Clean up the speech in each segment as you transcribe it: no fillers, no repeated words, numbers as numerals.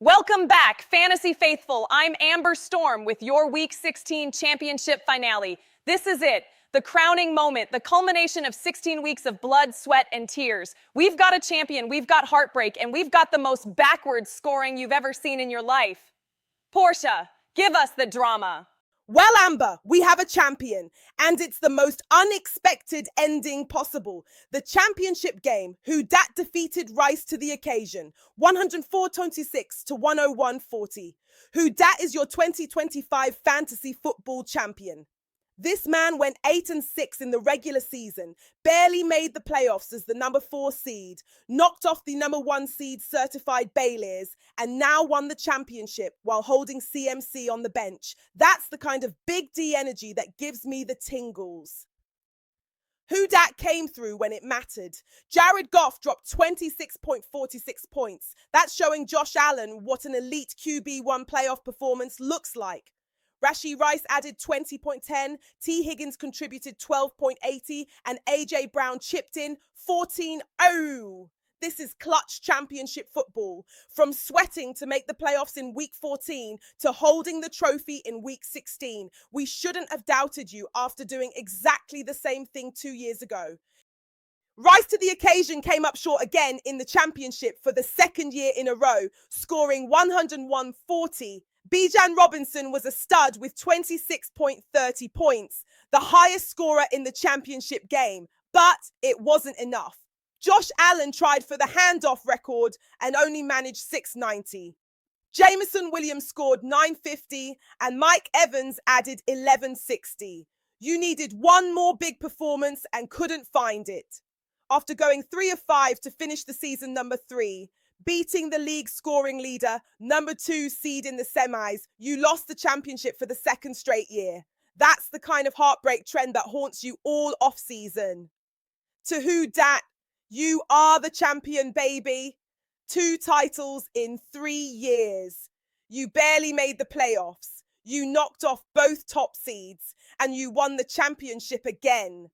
Welcome back, Fantasy Faithful. I'm Amber Storm with your Week 16 championship finale. This is it, the crowning moment, the culmination of 16 weeks of blood, sweat, and tears. We've got a champion, we've got heartbreak, and we've got the most backwards scoring you've ever seen in your life. Portia, give us the drama. Well, Amber, we have a champion, and it's the most unexpected ending possible. The championship game, Who Dat defeated Rice to the occasion, 104-26 to 101-40. Who Dat is your 2025 fantasy football champion. This man went 8-6 in the regular season, barely made the playoffs as the number 4 seed, knocked off the number 1 seed certified Baylors, and now won the championship while holding CMC on the bench. That's the kind of big D energy that gives me the tingles. Who Dat came through when it mattered. Jared Goff dropped 26.46 points. That's showing Josh Allen what an elite QB1 playoff performance looks like. Rashee Rice added 20.10, T. Higgins contributed 12.80, and AJ Brown chipped in 14-0. This is clutch championship football. From sweating to make the playoffs in week 14 to holding the trophy in week 16. We shouldn't have doubted you after doing exactly the same thing 2 years ago. Rise to the occasion came up short again in the championship for the second year in a row, scoring 101-40. Bijan Robinson was a stud with 26.30 points, the highest scorer in the championship game, but it wasn't enough. Josh Allen tried for the handoff record and only managed 690. Jameson Williams scored 950 and Mike Evans added 1160. You needed one more big performance and couldn't find it. After going 3 of 5 to finish the season number 3, beating the league scoring leader, number 2 seed in the semis, you lost the championship for the second straight year. That's the kind of heartbreak trend that haunts you all off-season. To Who Dat, you are the champion, baby. 2 titles in 3 years. You barely made the playoffs. You knocked off both top seeds, and you won the championship again.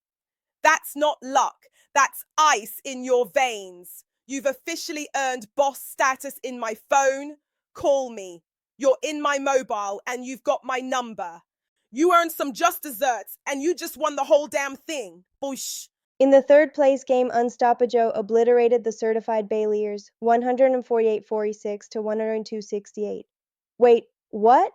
That's not luck. That's ice in your veins. You've officially earned boss status in my phone. Call me. You're in my mobile and you've got my number. You earned some just desserts and you just won the whole damn thing. Boosh. In the third place game, Unstoppa Joe obliterated the certified Baylors 148-46 to 102-68. Wait, what?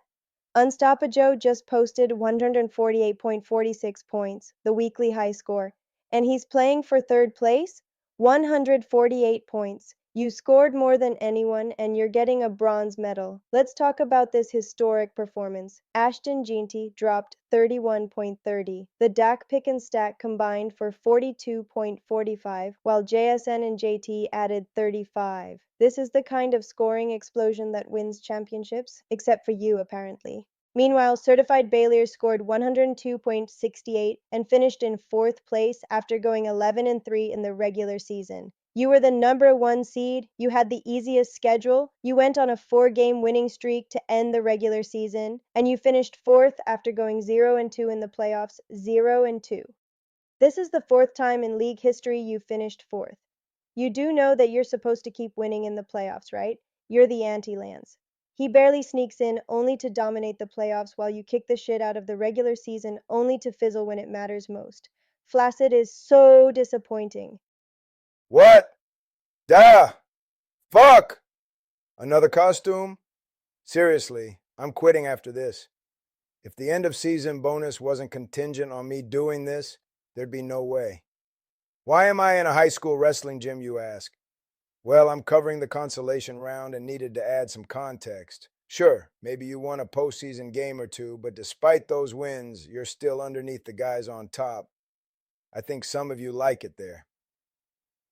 Unstoppa Joe just posted 148.46 points, the weekly high score, and he's playing for third place? 148 points. You scored more than anyone, and you're getting a bronze medal. Let's talk about this historic performance. Ashton Jeanty dropped 31.30. The Dak pick and stack combined for 42.45, while JSN and JT added 35. This is the kind of scoring explosion that wins championships, except for you, apparently. Meanwhile, certified Baylors scored 102.68 and finished in 4th place after going 11-3 in the regular season. You were the number 1 seed, you had the easiest schedule, you went on a 4-game winning streak to end the regular season, and you finished 4th after going 0-2 in the playoffs, 0-2. This is the 4th time in league history you finished 4th. You do know that you're supposed to keep winning in the playoffs, right? You're the anti-Lance. He barely sneaks in only to dominate the playoffs while you kick the shit out of the regular season only to fizzle when it matters most. Flaccid is so disappointing. What? Duh! Fuck! Another costume? Seriously, I'm quitting after this. If the end of season bonus wasn't contingent on me doing this, there'd be no way. Why am I in a high school wrestling gym, you ask? Well, I'm covering the consolation round and needed to add some context. Sure, maybe you won a postseason game or two, but despite those wins, you're still underneath the guys on top. I think some of you like it there.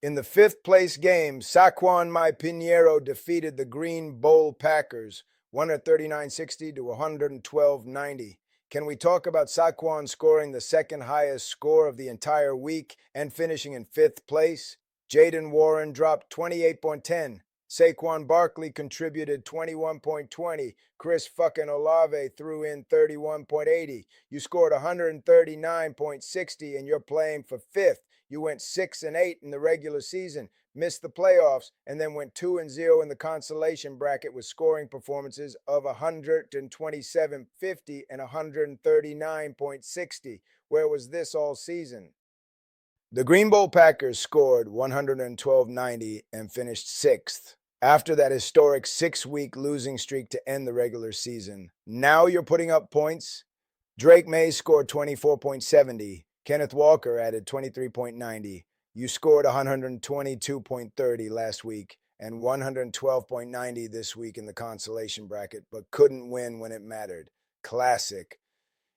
In the 5th place game, Saquon My Pinheiro defeated the Green Bowl Packers 139-60 to 112-90. Can we talk about Saquon scoring the second highest score of the entire week and finishing in 5th place? Jaden Warren dropped 28.10. Saquon Barkley contributed 21.20. Chris fucking Olave threw in 31.80. You scored 139.60 and you're playing for 5th. You went 6-8 in the regular season. missed the playoffs, and then went 2-0 in the consolation bracket with scoring performances of 127.50 and 139.60. Where was this all season? The Green Bowl Packers scored 112.90 and finished sixth after that historic 6-week losing streak to end the regular season. Now you're putting up points. Drake May scored 24.70. Kenneth Walker added 23.90. You scored 122.30 last week and 112.90 this week in the consolation bracket, but couldn't win when it mattered. Classic.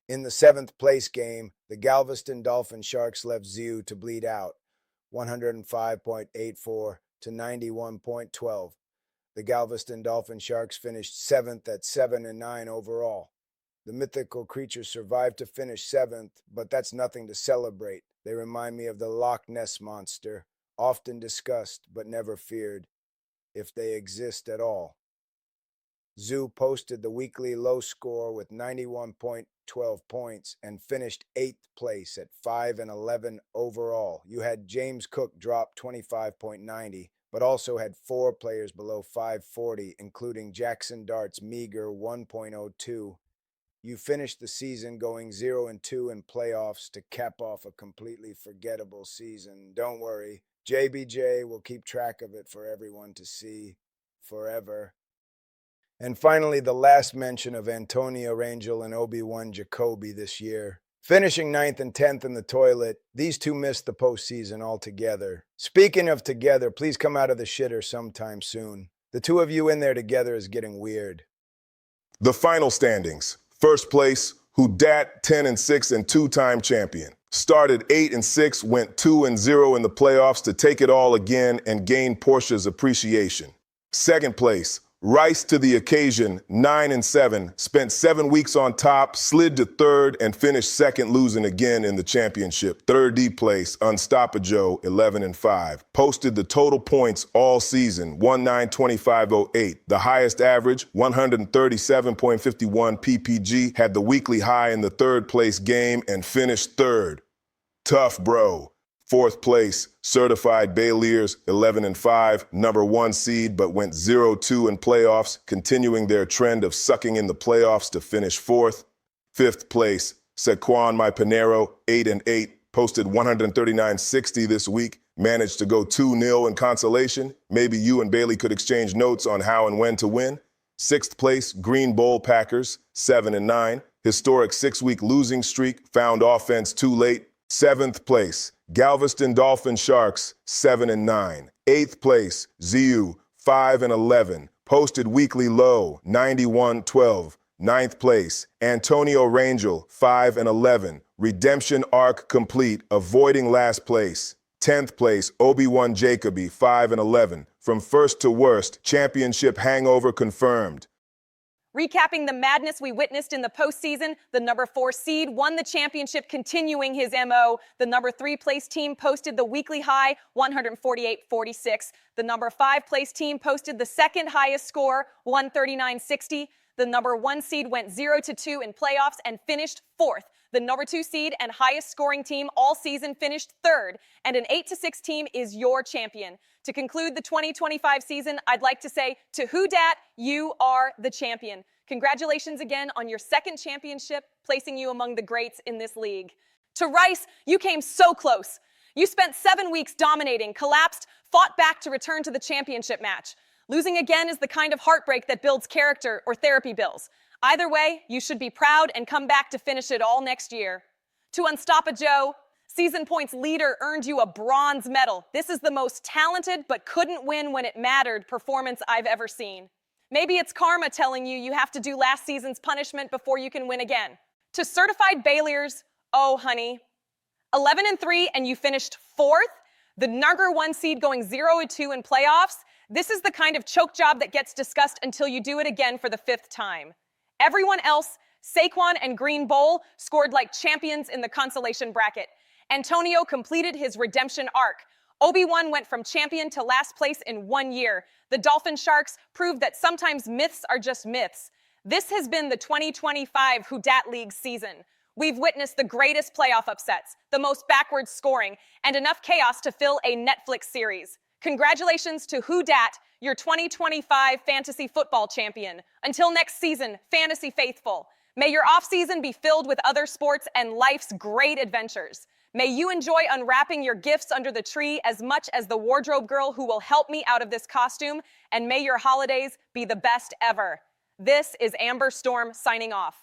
In the 7th place game, the Galveston Dolphin Sharks left ZU to bleed out, 105.84 to 91.12. The Galveston Dolphin Sharks finished 7th at 7-9 overall. The mythical creatures survived to finish 7th, but that's nothing to celebrate. They remind me of the Loch Ness Monster, often discussed but never feared, if they exist at all. ZU posted the weekly low score with 91.12 points and finished 8th place at 5-11 overall. You had James Cook drop 25.90, but also had 4 players below 540, including Jackson Dart's meager 1.02. You finished the season going 0-2 in playoffs to cap off a completely forgettable season. Don't worry, JBJ will keep track of it for everyone to see forever. And finally, the last mention of Antonio Rangel and Obi-Wan Jacoby this year. Finishing 9th and 10th in the toilet, these two missed the postseason altogether. Speaking of together, please come out of the shitter sometime soon. The two of you in there together is getting weird. The final standings. First place, Hou Dat, 10-6 and 2-time champion. Started 8-6, went 2-0 in the playoffs to take it all again and gain Portia's appreciation. Second place, Rise to the occasion, 9-7, spent 7 weeks on top, slid to third, and finished second, losing again in the championship. Third D place, Unstoppa Joe, 11-5. Posted the total points all season, 1925.08. The highest average, 137.51 PPG, had the weekly high in the third place game and finished third. Tough bro. Fourth place, Certified Bayliers, 11-5, number 1 seed, but went 0-2 in playoffs, continuing their trend of sucking in the playoffs to finish fourth. Fifth place, Sequan My Pinero, 8-8, posted 139.60 this week, managed to go 2-0 in consolation. Maybe you and Bailey could exchange notes on how and when to win. Sixth place, Green Bowl Packers, 7-9, historic 6-week losing streak, found offense too late. Seventh place, Galveston Dolphin Sharks, 7-9. Eighth place, ZU, 5-11. Posted weekly low, 91.12. Ninth place, Antonio Rangel, 5-11. Redemption arc complete, avoiding last place. 10th place, Obi-Wan Jacoby, 5-11. From first to worst, championship hangover confirmed. Recapping the madness we witnessed in the postseason, the number 4 seed won the championship, continuing his MO. The number 3 place team posted the weekly high, 148.46. The number 5 place team posted the second highest score, 139.60. The number 1 seed went 0-2 in playoffs and finished 4th. The number 2 seed and highest scoring team all season finished 3rd, and an 8-6 team is your champion. To conclude the 2025 season, I'd like to say to Hou Dat, you are the champion. Congratulations again on your 2nd championship, placing you among the greats in this league. To Rice, you came so close. You spent 7 weeks dominating, collapsed, fought back to return to the championship match. Losing again is the kind of heartbreak that builds character or therapy bills. Either way, you should be proud and come back to finish it all next year. To Unstoppa Joe, season points leader earned you a bronze medal. This is the most talented but couldn't win when it mattered performance I've ever seen. Maybe it's karma telling you you have to do last season's punishment before you can win again. To Certified Bayliers, oh honey, 11-3 and you finished 4th? The number 1 seed going 0-2 in playoffs? This is the kind of choke job that gets discussed until you do it again for the 5th time. Everyone else, Saquon and Green Bowl, scored like champions in the consolation bracket. Antonio completed his redemption arc. Obi-Wan went from champion to last place in 1 year. The Dolphin Sharks proved that sometimes myths are just myths. This has been the 2025 Hou Dat League season. We've witnessed the greatest playoff upsets, the most backwards scoring, and enough chaos to fill a Netflix series. Congratulations to Hou Dat, your 2025 fantasy football champion. Until next season, Fantasy Faithful, may your offseason be filled with other sports and life's great adventures. May you enjoy unwrapping your gifts under the tree as much as the wardrobe girl who will help me out of this costume, and may your holidays be the best ever. This is Amber Storm signing off.